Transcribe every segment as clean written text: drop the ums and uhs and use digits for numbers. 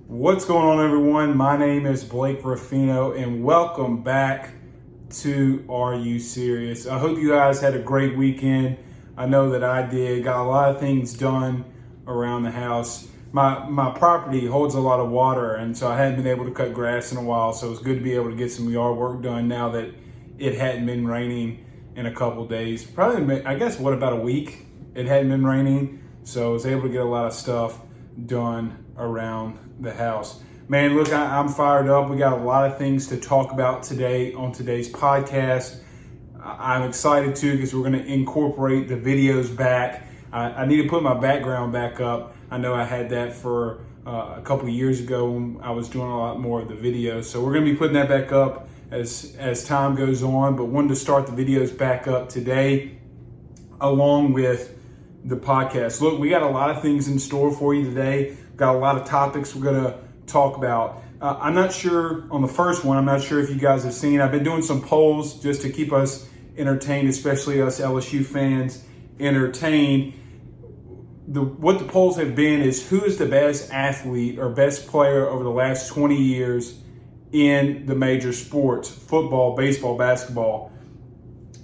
What's going on, everyone? My name is Blake Ruffino, and welcome back to Are You Serious? I hope you guys had a great weekend. I know that I did. Got a lot of things done around the house. My property holds a lot of water, and so I hadn't been able to cut grass in a while, so it's good to be able to get some yard work done now that it hadn't been raining in a couple days. Probably, I guess, about a week it hadn't been raining, so I was able to get a lot of stuff done around the house. Man, look, I'm fired up. We got a lot of things to talk about today on today's podcast. I'm excited too because we're going to incorporate the videos back. I need to put my background back up. I know I had that for a couple of years ago when I was doing a lot more of the videos. So we're going to be putting that back up as time goes on. But wanted to start the videos back up today along with the podcast. Look, we got a lot of things in store for you today. Got a lot of topics we're going to talk about. I'm not sure on the first one, I'm not sure if you guys have seen, I've been doing some polls just to keep us entertained, especially us LSU fans entertained. What the polls have been is who is the best athlete or best player over the last 20 years in the major sports, football, baseball, basketball.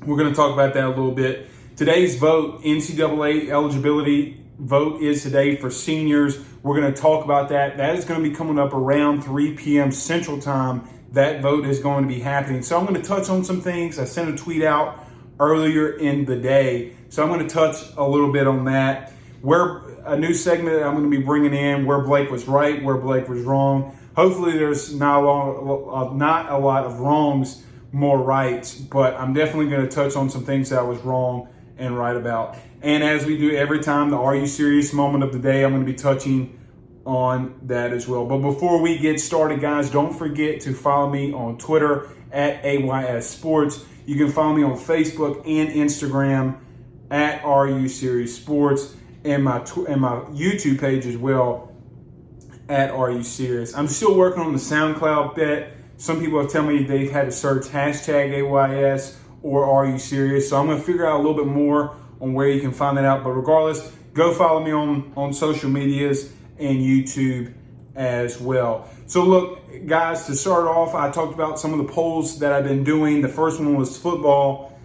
We're going to talk about that a little bit. Today's vote, NCAA eligibility vote is today for seniors. We're going to talk about that. That is going to be coming up around 3 p.m. Central Time. That vote is going to be happening. So I'm going to touch on some things. I sent a tweet out earlier in the day. So I'm going to touch a little bit on that. A new segment that I'm going to be bringing in, where Blake was right, where Blake was wrong. Hopefully there's not a lot of wrongs, more rights, but I'm definitely going to touch on some things that I was wrong and right about. And as we do every time, the Are You Serious moment of the day, I'm going to be touching on that as well. But before we get started, guys, don't forget to follow me on Twitter at AYS Sports. You can follow me on Facebook and Instagram at Are You Serious Sports, and my YouTube page as well at Are You Serious. I'm still working on the SoundCloud bit. Some people have told me they've had to search hashtag AYS or Are You Serious? So I'm going to figure out a little bit more on where you can find that out. But regardless, go follow me on social medias and YouTube as well. So look, guys, to start off, I talked about some of the polls that I've been doing. The first one was football,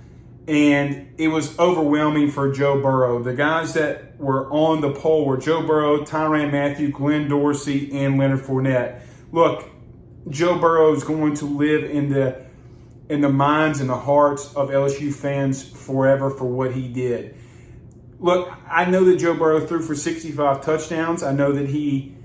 and it was overwhelming for Joe Burrow. The guys that were on the poll were Joe Burrow, Tyrann Mathieu, Glenn Dorsey, and Leonard Fournette. Look, Joe Burrow is going to live in the minds and the hearts of LSU fans forever for what he did. Look, I know that Joe Burrow threw for 65 touchdowns. I know that he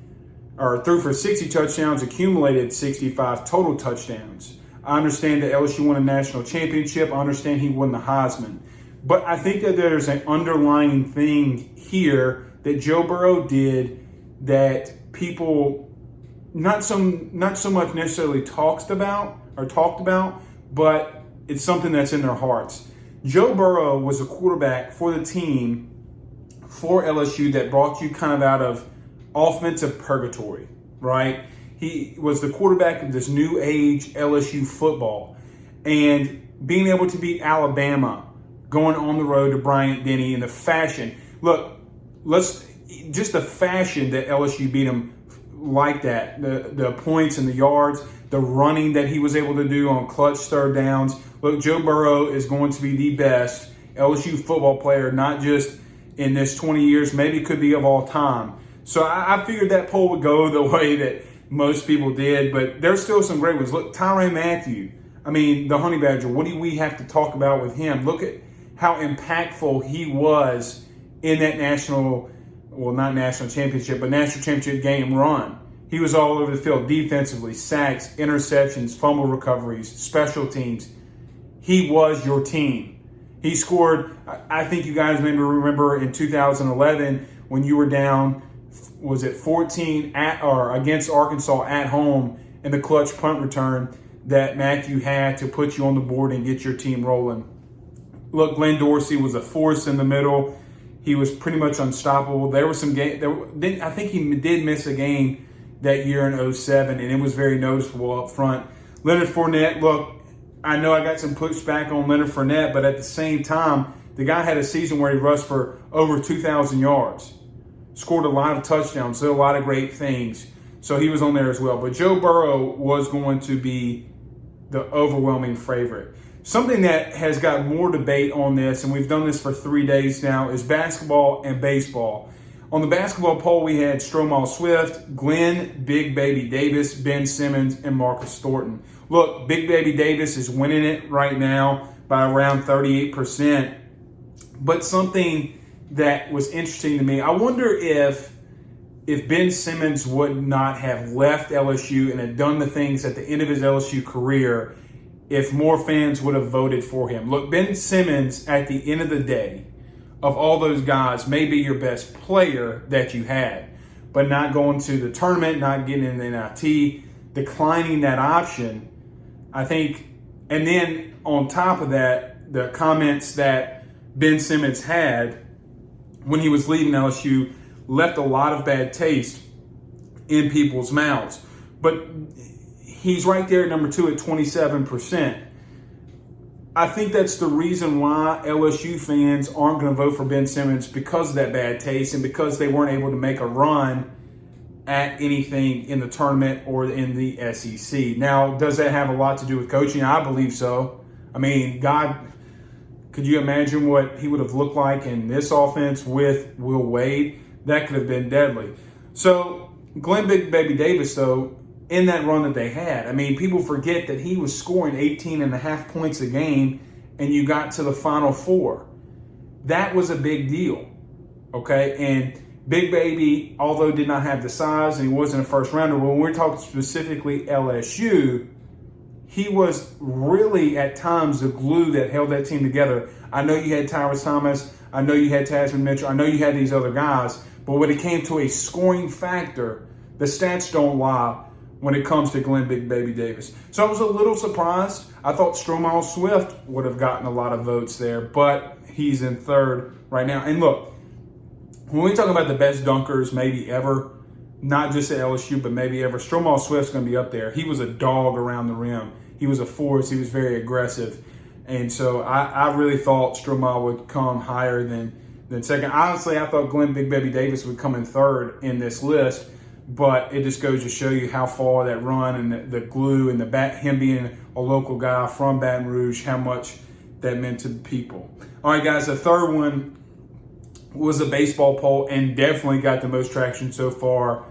threw for 60 touchdowns, accumulated 65 total touchdowns. I understand that LSU won a national championship. I understand he won the Heisman. But I think that there's an underlying thing here that Joe Burrow did that people not so much necessarily talked about, but it's something that's in their hearts. Joe Burrow was a quarterback for the team for LSU that brought you kind of out of offensive purgatory, right? He was the quarterback of this new age LSU football, and being able to beat Alabama, going on the road to Bryant-Denny in the fashion. Look, just the fashion that LSU beat him like that, the points and the yards, the running that he was able to do on clutch third downs. Look, Joe Burrow is going to be the best LSU football player, not just in this 20 years, maybe could be of all time. So I figured that poll would go the way that most people did, but there's still some great ones. Look, Tyrann Mathieu, the Honey Badger, what do we have to talk about with him? Look at how impactful he was in that national championship game run. He was all over the field defensively, sacks, interceptions, fumble recoveries, special teams. He was your team. He scored, I think you guys maybe remember in 2011 when you were down, was it 14 against Arkansas at home in the clutch punt return that Matthew had to put you on the board and get your team rolling. Look, Glenn Dorsey was a force in the middle. He was pretty much unstoppable. There were some games. I think he did miss a game that year in 2007, and it was very noticeable up front. Leonard Fournette, look, I know I got some pushback on Leonard Fournette, but at the same time, the guy had a season where he rushed for over 2,000 yards, scored a lot of touchdowns, did a lot of great things. So he was on there as well. But Joe Burrow was going to be the overwhelming favorite. Something that has got more debate on this, and we've done this for 3 days now, is basketball and baseball. On the basketball poll, we had Stromae Swift, Glenn Big Baby Davis, Ben Simmons, and Marcus Thornton. Look, Big Baby Davis is winning it right now by around 38%. But something that was interesting to me, I wonder if Ben Simmons would not have left LSU and had done the things at the end of his LSU career, if more fans would have voted for him. Look, Ben Simmons, at the end of the day, of all those guys, may be your best player that you had, but not going to the tournament, not getting in the NIT, declining that option, I think. And then on top of that, the comments that Ben Simmons had when he was leaving LSU left a lot of bad taste in people's mouths. But he's right there at number 2 at 27%. I think that's the reason why LSU fans aren't going to vote for Ben Simmons, because of that bad taste and because they weren't able to make a run at anything in the tournament or in the SEC. Now, does that have a lot to do with coaching? I believe so. I mean, God, could you imagine what he would have looked like in this offense with Will Wade? That could have been deadly. So Glenn Big Baby Davis, though, in that run that they had, I mean, people forget that he was scoring 18.5 points a game and you got to the Final Four. That was a big deal, okay? And Big Baby, although did not have the size and he wasn't a first rounder, when we're talking specifically LSU, he was really at times the glue that held that team together. I know you had Tyrus Thomas. I know you had Tasman Mitchell. I know you had these other guys. But when it came to a scoring factor, the stats don't lie when it comes to Glenn Big Baby Davis. So I was a little surprised. I thought Stromae Swift would have gotten a lot of votes there, but he's in third right now. And look, when we talk about the best dunkers maybe ever, not just at LSU, but maybe ever, Stromae Swift's going to be up there. He was a dog around the rim. He was a force. He was very aggressive. And so I really thought Stromae would come higher than second. Honestly, I thought Glenn Big Baby Davis would come in third in this list. But it just goes to show you how far that run and the glue and him being a local guy from Baton Rouge, how much that meant to people. All right, guys, the third one was a baseball poll and definitely got the most traction so far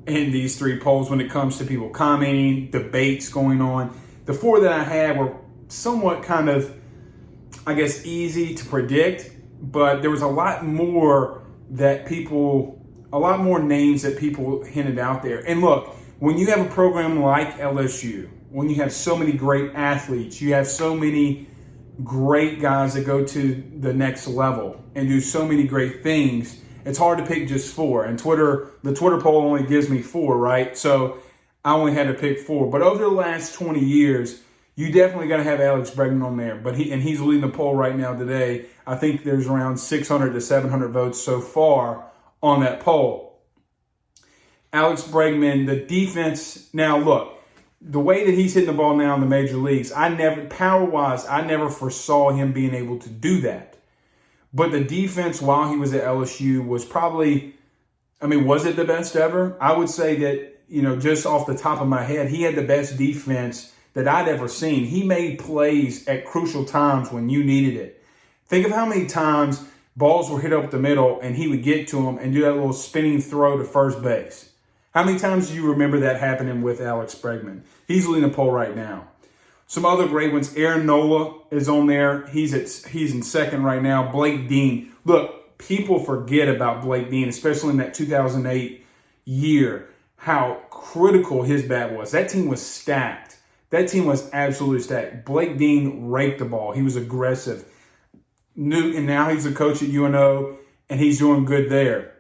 in these 3 polls when it comes to people commenting, debates going on. The 4 that I had were somewhat kind of, I guess, easy to predict, but there was a lot more names that people hinted out there. And look, when you have a program like LSU, when you have so many great athletes, you have so many great guys that go to the next level and do so many great things, it's hard to pick just 4. And the Twitter poll only gives me 4, right? So I only had to pick 4. But over the last 20 years, you definitely got to have Alex Bregman on there. But he's leading the poll right now today. I think there's around 600 to 700 votes so far on that poll. Alex Bregman, the defense. Now, look, the way that he's hitting the ball now in the major leagues, power-wise, I never foresaw him being able to do that. But the defense while he was at LSU was probably, was it the best ever? I would say that, just off the top of my head, he had the best defense that I'd ever seen. He made plays at crucial times when you needed it. Think of how many times balls were hit up the middle and he would get to them and do that little spinning throw to first base. How many times do you remember that happening with Alex Bregman? He's leading the poll right now. Some other great ones. Aaron Nola is on there. He's in second right now. Blake Dean. Look, people forget about Blake Dean, especially in that 2008 year, how critical his bat was. That team was stacked. That team was absolutely stacked. Blake Dean raked the ball. He was aggressive. And now he's a coach at UNO, and he's doing good there.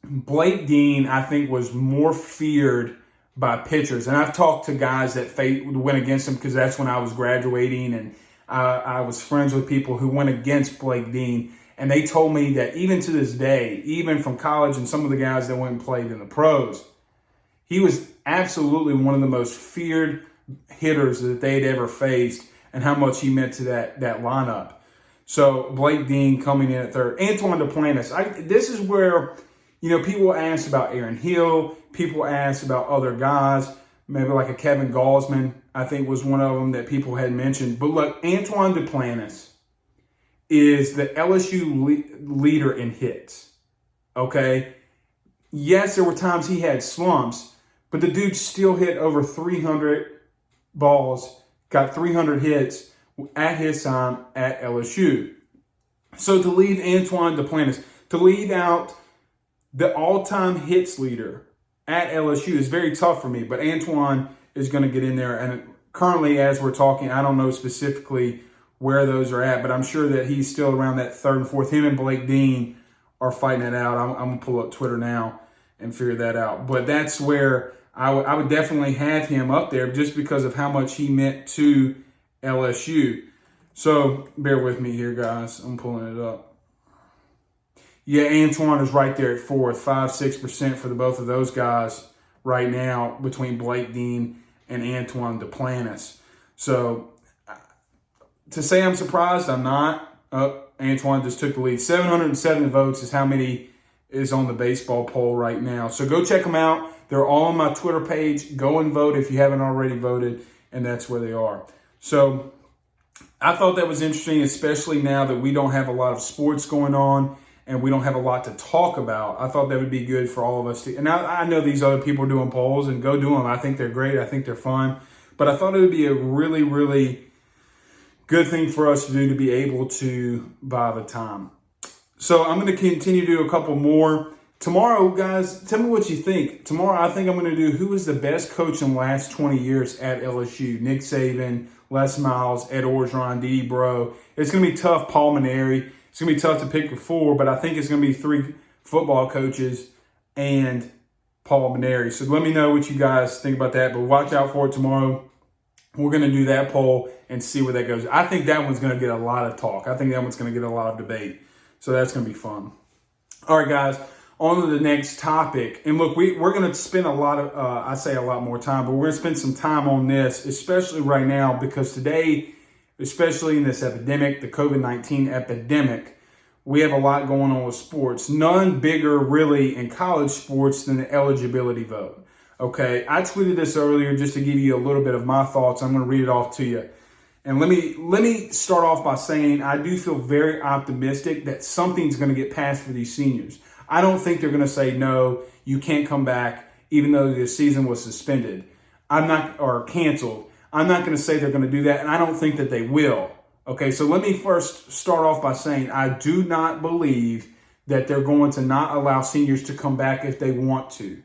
Blake Dean, I think, was more feared by pitchers. And I've talked to guys that went against him because that's when I was graduating, and I was friends with people who went against Blake Dean. And they told me that even to this day, even from college and some of the guys that went and played in the pros, he was absolutely one of the most feared hitters that they had ever faced, and how much he meant to that lineup. So Blake Dean coming in at third. Antoine Duplantis. This is where, people asked about Aaron Hill. People asked about other guys, maybe like a Kevin Gaussman, I think was one of them that people had mentioned. But look, Antoine Duplantis is the LSU leader in hits, okay? Yes, there were times he had slumps, but the dude still hit over 300 balls, got 300 hits at his time at LSU. So to leave Antoine Duplantis, to leave out the all-time hits leader at LSU is very tough for me, but Antoine is going to get in there. And currently, as we're talking, I don't know specifically where those are at, but I'm sure that he's still around that third and fourth. Him and Blake Dean are fighting it out. I'm going to pull up Twitter now and figure that out. But that's where I would definitely have him up there just because of how much he meant to LSU. So bear with me here, guys. I'm pulling it up. Yeah, Antoine is right there at fourth, 5-6% for the both of those guys right now between Blake Dean and Antoine Duplantis. So to say I'm surprised, I'm not. Antoine just took the lead. 707 votes is how many is on the baseball poll right now. So go check them out. They're all on my Twitter page. Go and vote if you haven't already voted, and that's where they are. So I thought that was interesting, especially now that we don't have a lot of sports going on and we don't have a lot to talk about. I thought that would be good for all of us to. And I know these other people are doing polls, and go do them. I think they're great. I think they're fun. But I thought it would be a really, really good thing for us to do to be able to buy the time. So I'm going to continue to do a couple more. Tomorrow, guys, tell me what you think. Tomorrow, I think I'm going to do who is the best coach in the last 20 years at LSU. Nick Saban, Les Miles, Ed Orgeron, Dede Bro. It's going to be tough, Paul Mainieri. It's going to be tough to pick 4, but I think it's going to be 3 football coaches and Paul Mainieri. So let me know what you guys think about that, but watch out for it tomorrow. We're going to do that poll and see where that goes. I think that one's going to get a lot of talk. I think that one's going to get a lot of debate. So that's going to be fun. All right, guys, on to the next topic. And look, we're going to spend a lot of, I say a lot more time, but we're going to spend some time on this, especially right now, because today, especially in this epidemic, the COVID-19 epidemic, we have a lot going on with sports. None bigger, really, in college sports than the eligibility vote. Okay, I tweeted this earlier just to give you a little bit of my thoughts. I'm going to read it off to you. And let me start off by saying I do feel very optimistic that something's going to get passed for these seniors. I don't think they're going to say, no, you can't come back, even though the season was suspended. Or canceled. I'm not going to say they're going to do that, and I don't think that they will. Okay, so let me first start off by saying I do not believe that they're going to not allow seniors to come back if they want to.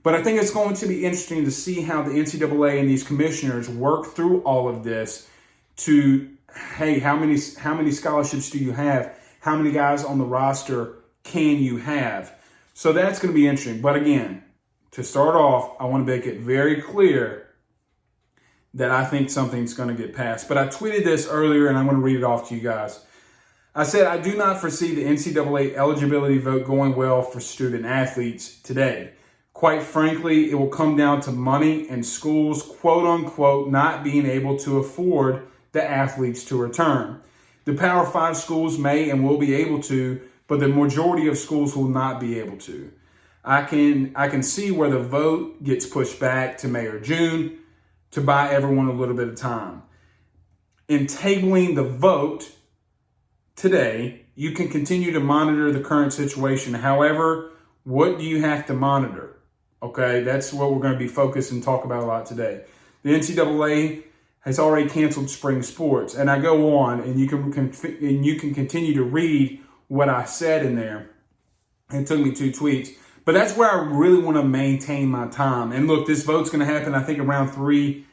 But I think it's going to be interesting to see how the NCAA and these commissioners work through all of this to, hey, how many scholarships do you have? How many guys on the roster can you have? So that's going to be interesting. But again, to start off, I want to make it very clear that I think something's going to get passed. But I tweeted this earlier, and I'm going to read it off to you guys. I said, I do not foresee the NCAA eligibility vote going well for student athletes today. Quite frankly, it will come down to money and schools, quote unquote, not being able to afford the athletes to return. The Power 5 schools may and will be able to, but the majority of schools will not be able to. I can see where the vote gets pushed back to May or June to buy everyone a little bit of time. In tabling the vote today, you can continue to monitor the current situation. However, what do you have to monitor? Okay, that's what we're going to be focused and talk about a lot today. The NCAA has already canceled spring sports, and I go on, and you can continue to read what I said in there. It took me 2 tweets, but that's where I really want to maintain my time. And look, this vote's going to happen, I think, around 3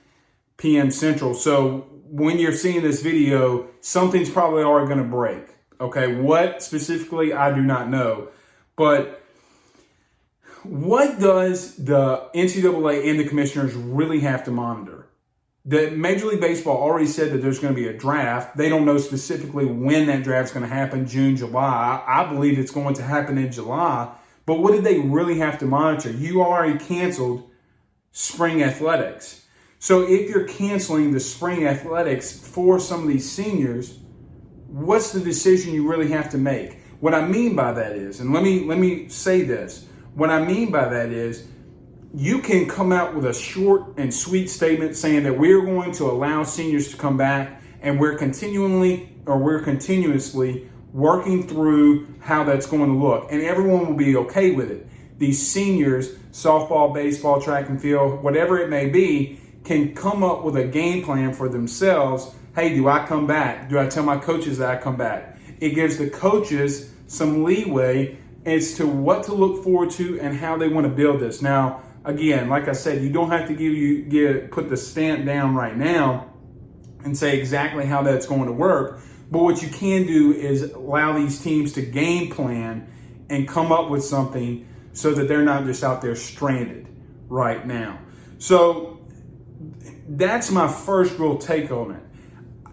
p.m. Central. So when you're seeing this video, something's probably already going to break. Okay, what specifically, I do not know, but what does the NCAA and the commissioners really have to monitor? The Major League Baseball already said that there's going to be a draft. They don't know specifically when that draft's going to happen, June, July. I believe it's going to happen in July. But what did they really have to monitor? You already canceled spring athletics. So if you're canceling the spring athletics for some of these seniors, what's the decision you really have to make? What I mean by that is, and let me say this, what I mean by that is, you can come out with a short and sweet statement saying that we're going to allow seniors to come back, and we're continuously working through how that's going to look, and everyone will be okay with it. These seniors, softball, baseball, track and field, whatever it may be, can come up with a game plan for themselves. Hey, do I come back? Do I tell my coaches that I come back? It gives the coaches some leeway as to what to look forward to and how they want to build this. Now, again, like I said, you don't have to put the stamp down right now and say exactly how that's going to work. But what you can do is allow these teams to game plan and come up with something so that they're not just out there stranded right now. So that's my first real take on it.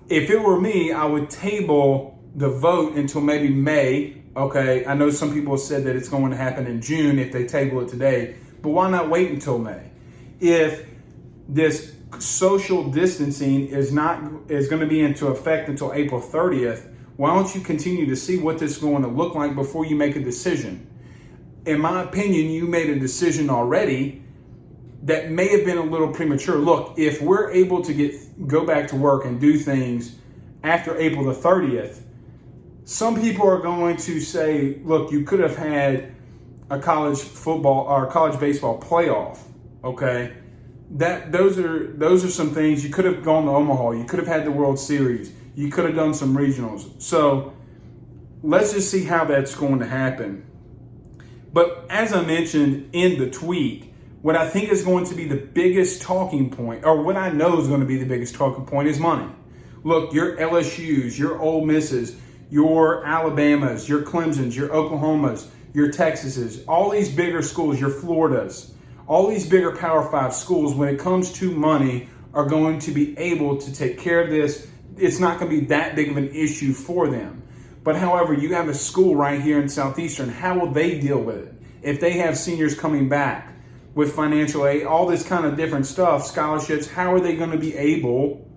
If it were me, I would table the vote until maybe May. Okay, I know some people have said that it's going to happen in June if they table it today, but why not wait until May? If this social distancing is going to be into effect until April 30th, why don't you continue to see what this is going to look like before you make a decision? In my opinion, you made a decision already that may have been a little premature. Look, if we're able to go back to work and do things after April the 30th, some people are going to say, look, you could have had a college football or college baseball playoff, okay? Those are some things. You could have gone to Omaha. You could have had the World Series. You could have done some regionals. So let's just see how that's going to happen. But as I mentioned in the tweet, what I think is going to be the biggest talking point, or what I know is going to be the biggest talking point, is money. Look, your LSUs, your Ole Misses, your Alabamas, your Clemsons, your Oklahomas, your Texases, all these bigger schools, your Floridas, all these bigger Power 5 schools, when it comes to money, are going to be able to take care of this. It's not going to be that big of an issue for them. But however, you have a school right here in Southeastern. How will they deal with it? If they have seniors coming back with financial aid, all this kind of different stuff, scholarships, how are they going to be able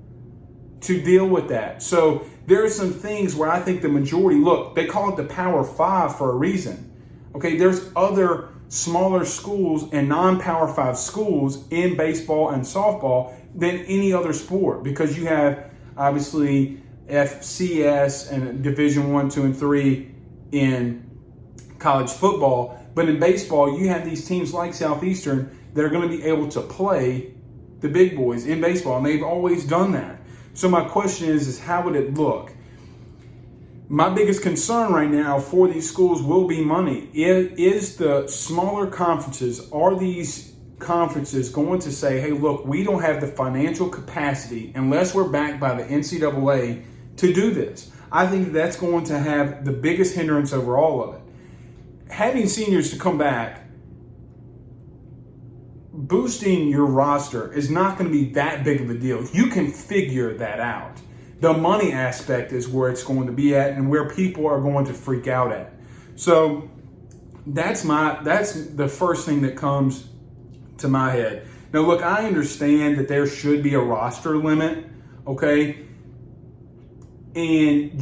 to deal with that? So there are some things where I think the majority, look, they call it the Power 5 for a reason. Okay, there's other smaller schools and non-Power 5 schools in baseball and softball than any other sport, because you have obviously FCS and Division 1, 2, and 3 in college football. But in baseball, you have these teams like Southeastern that are going to be able to play the big boys in baseball, and they've always done that. So my question is how would it look? My biggest concern right now for these schools will be money. Is the smaller conferences, are these conferences going to say, hey, look, we don't have the financial capacity unless we're backed by the NCAA to do this? I think that's going to have the biggest hindrance over all of it. Having seniors to come back, boosting your roster is not going to be that big of a deal. You can figure that out. The money aspect is where it's going to be at and where people are going to freak out at. So that's the first thing that comes to my head. Now, look, I understand that there should be a roster limit, okay? And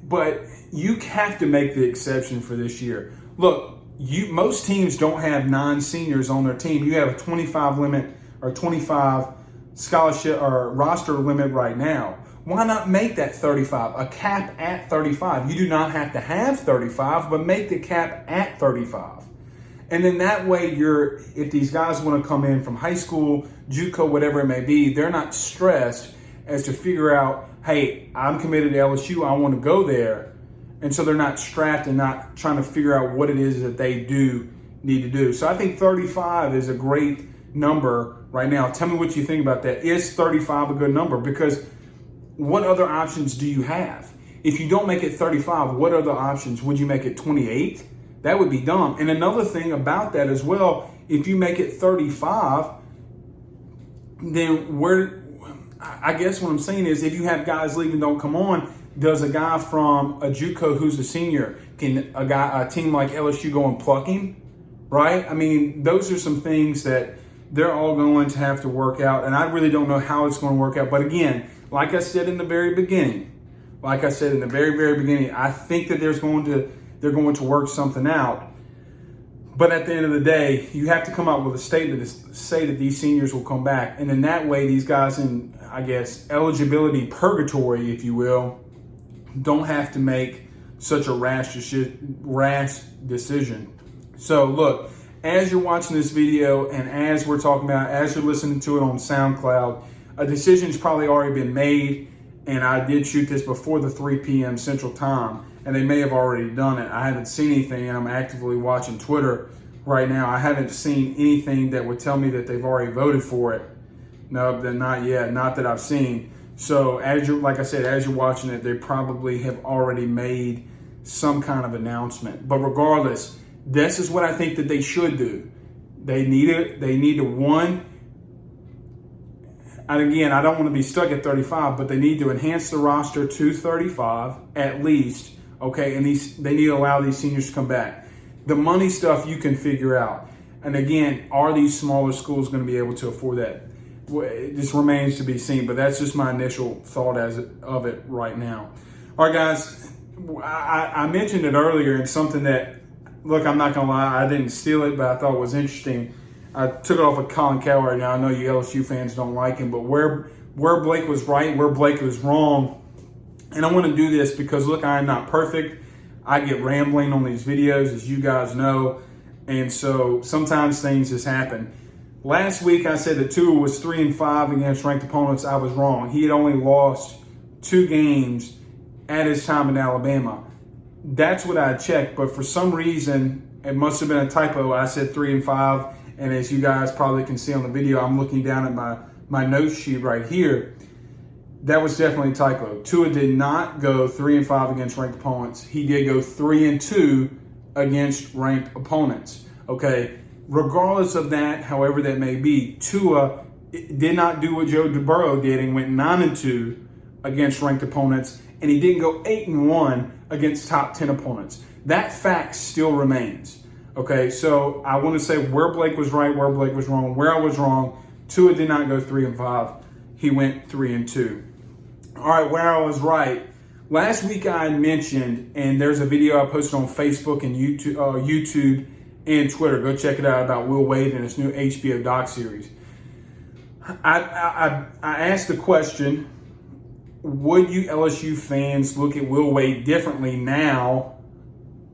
but you have to make the exception for this year. Look, most teams don't have 9 seniors on their team. You have a 25 limit or 25 scholarship or roster limit right now. Why not make that 35, a cap at 35? You do not have to have 35, but make the cap at 35. And then that way if these guys want to come in from high school, JUCO, whatever it may be, they're not stressed as to figure out, hey, I'm committed to LSU, I want to go there. And so they're not strapped and not trying to figure out what it is that they do need to do. So I think 35 is a great number right now. Tell me what you think about that. Is 35 a good number? Because what other options do you have? If you don't make it 35, what other options? Would you make it 28? That would be dumb. And another thing about that as well, if you make it 35, then I guess what I'm saying is if you have guys leaving, don't come on, does a guy from a JUCO who's a senior, can a team like LSU go and pluck him? Right? I mean, those are some things that they're all going to have to work out, and I really don't know how it's going to work out. But again, like I said in the very beginning, Like I said in the very, very beginning, I think that they're going to work something out. But at the end of the day, you have to come out with a statement to say that these seniors will come back. And in that way, these guys in, I guess, eligibility purgatory, if you will, don't have to make such a rash decision. So look, as you're watching this video and as we're talking about, as you're listening to it on SoundCloud, a decision's probably already been made. And I did shoot this before the 3 p.m. Central Time, and they may have already done it. I haven't seen anything, and I'm actively watching Twitter right now. I haven't seen anything that would tell me that they've already voted for it. No, they're not yet, not that I've seen. So as you're, like I said, as you're watching it, they probably have already made some kind of announcement. But regardless, this is what I think that they should do. They need to one. And again, I don't want to be stuck at 35, but they need to enhance the roster to 35 at least, okay? And they need to allow these seniors to come back. The money stuff you can figure out. And again, are these smaller schools going to be able to afford that? It just remains to be seen, but that's just my initial thought of it right now. All right, guys, I mentioned it earlier, and something that, look, I'm not going to lie, I didn't steal it, but I thought it was interesting. I took it off of Colin Cowherd. Now, I know you LSU fans don't like him, but where Blake was right, where Blake was wrong. And I want to do this because, look, I am not perfect. I get rambling on these videos, as you guys know. And so sometimes things just happen. Last week, I said that Tua was 3-5 against ranked opponents. I was wrong. He had only lost 2 games at his time in Alabama. That's what I checked. But for some reason, it must have been a typo. I said 3-5. And as you guys probably can see on the video, I'm looking down at my note sheet right here. That was definitely a typo. Tua did not go 3-5 against ranked opponents. He did go 3-2 against ranked opponents. Okay, regardless of that, however that may be, Tua did not do what Joe Burrow did and went 9-2 against ranked opponents, and he didn't go 8-1 against top 10 opponents. That fact still remains. Okay, so I want to say where Blake was right, where Blake was wrong. Where I was wrong, Tua did not go 3-5. He went 3-2. All right, where I was right. Last week I mentioned, and there's a video I posted on Facebook and YouTube and Twitter. Go check it out about Will Wade and his new HBO doc series. I asked the question, would you LSU fans look at Will Wade differently now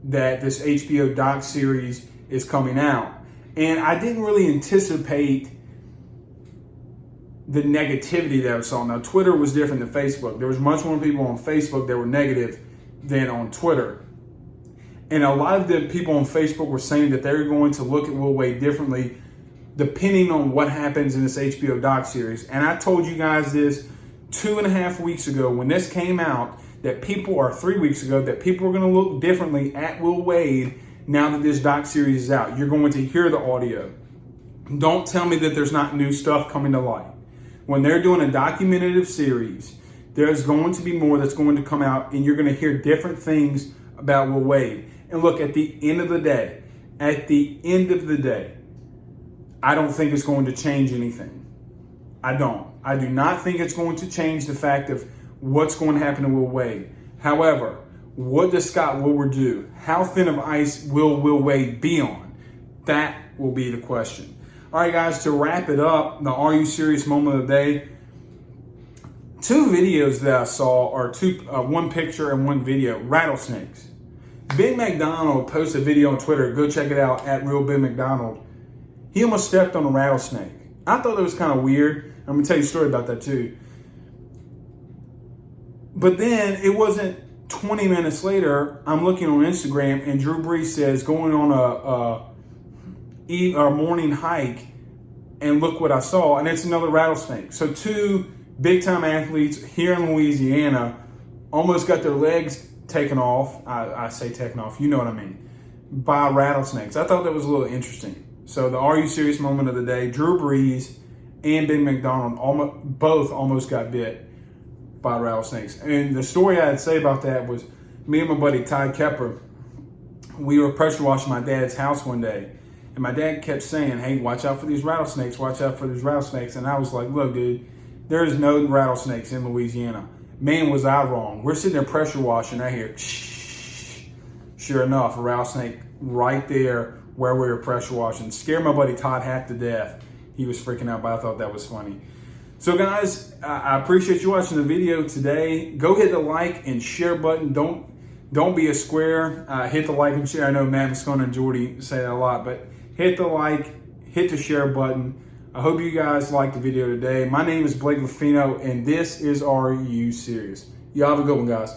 that this HBO doc series is coming out? And I didn't really anticipate the negativity that I saw. Now, Twitter was different than Facebook. There was much more people on Facebook that were negative than on Twitter. And a lot of the people on Facebook were saying that they're going to look at Will Wade differently depending on what happens in this HBO doc series. And I told you guys this 2.5 weeks ago when this came out, that people, or 3 weeks ago, that people are going to look differently at Will Wade now that this doc series is out. You're going to hear the audio. Don't tell me that there's not new stuff coming to light. When they're doing a documentative series, there's going to be more that's going to come out, and you're going to hear different things about Will Wade. And look, at the end of the day, I don't think it's going to change anything. I don't. I do not think it's going to change the fact of what's going to happen to Will Wade. However, what does Scott Woodward do? How thin of ice will Will Wade be on? That will be the question. All right, guys, to wrap it up, the Are You Serious moment of the day. 2 videos that I saw are one picture and one video, rattlesnakes. Ben McDonald posted a video on Twitter. Go check it out at Real Ben McDonald. He almost stepped on a rattlesnake. I thought it was kind of weird. I'm going to tell you a story about that too. But then it wasn't 20 minutes later, I'm looking on Instagram and Drew Brees says going on a morning hike, and look what I saw, and it's another rattlesnake. So 2 big-time athletes here in Louisiana almost got their legs taken off. I say taken off, you know what I mean, by rattlesnakes. I thought that was a little interesting. So the Are You Serious moment of the day, Drew Brees and Ben McDonald both almost got bit by rattlesnakes. And the story I'd say about that was me and my buddy Ty Kepper, we were pressure washing my dad's house one day. And my dad kept saying, hey, watch out for these rattlesnakes, watch out for these rattlesnakes. And I was like, look, dude, there is no rattlesnakes in Louisiana. Man, was I wrong. We're sitting there pressure washing. I hear, sure enough, a rattlesnake right there where we were pressure washing. Scared my buddy Todd half to death. He was freaking out, but I thought that was funny. So guys, I appreciate you watching the video today. Go hit the like and share button. Don't be a square. Hit the like and share. I know Matt Moscona and Jordy say that a lot, but hit the like, hit the share button. I hope you guys liked the video today. My name is Blake Ruffino, and this is Are You Serious? Y'all have a good one, guys.